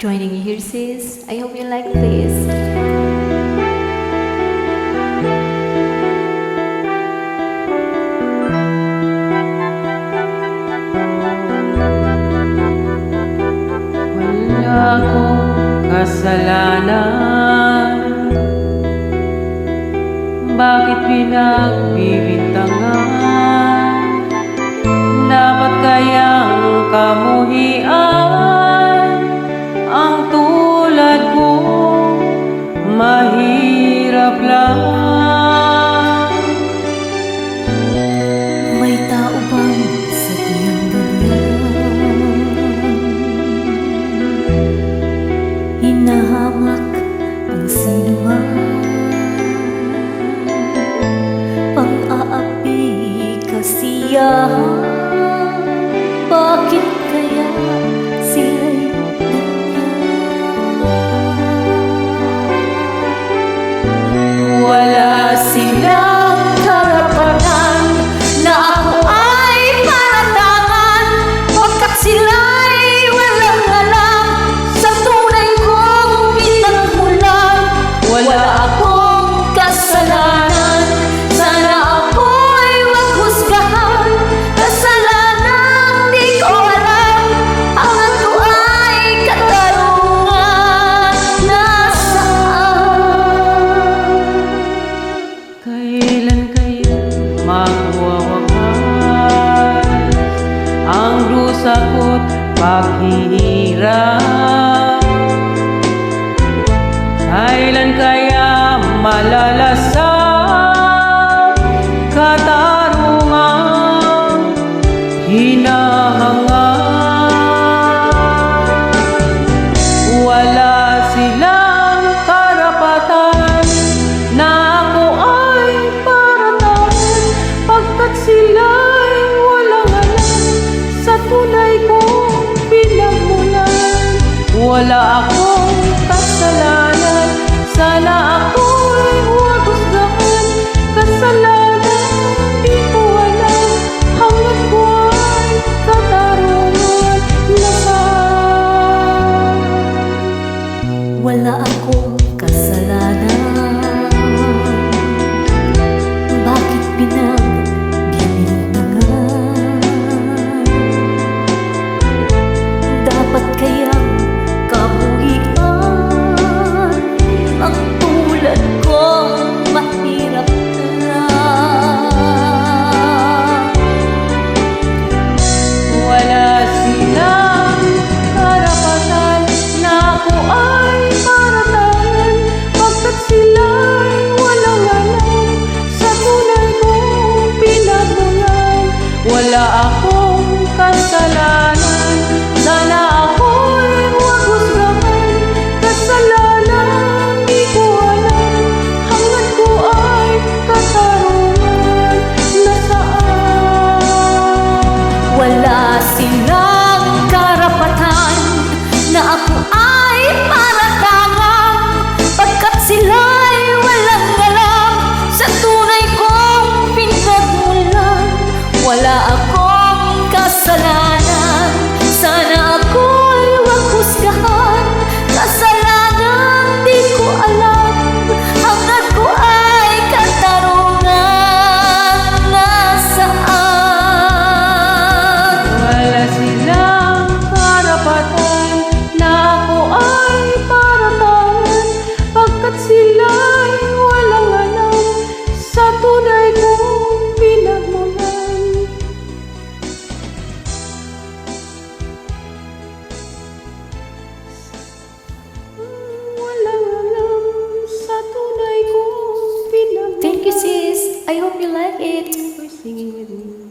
joining you here, sis. I hope you like this. Wala akong kasalanan, bakit pinagbibintangan? Dapat kayang kamuhian ang tulad ko, mahirap lang. May tao bang sadyang ganyan? Hinahamak ang sinuman, pang-aapi kasiyahan. Bakit kaya sila'y wala silang karapatan na ako ay paratangan, pagkat sila'y walang alam sa tunay kong pinagmulan. Wala akong kasalanan, sana ako'y wag husgahan. Kasalanan di ko alam, angat ko ay katarungan. Nasaan? Kailan kaya magwawakas ang dusa ko't paghihirap? Kailan kaya malalasap katarungang hinahangad? Wala silang karapatan na ako ay paratangan, pagkat sila'y walang alam sa tunay kong pinagmulan. Wala akong kasalanan, sana ako'y huwag husgahan. Kasalanan di ko alam, hangad ko ay katarungan. Nasaan? Wala akong kasalanan, bakit pinagbibintangan? Dapat kayang kamuhian ang tulad kong mahirap lang. Wala silang karapatan na ako ay paratangan, pagkat sila'y walang alam sa tunay kong pinagmulan. Wala akong kasalanan, sana ako'y huwag husgahan. Kasalanan di ko alam, hangad ko ay katarungan. Nasaan? Wala silang karapatan na ako ay paratangan, pagkat sila'y walang alam sa tunay kong pinagmulan. Wala akong kasalanan, sana ako'y wag husgahan. Kasalanan di ko alam, hangad ko ay katarungan. Nasaan? Wala silang karapatan na ako ay paratangan, pagkat sila'y walang alam sa tunay kong pinagmulan. Walang alam sa tunay kong pinagmulan. Thank you, sis. I hope you like it. For singing with me.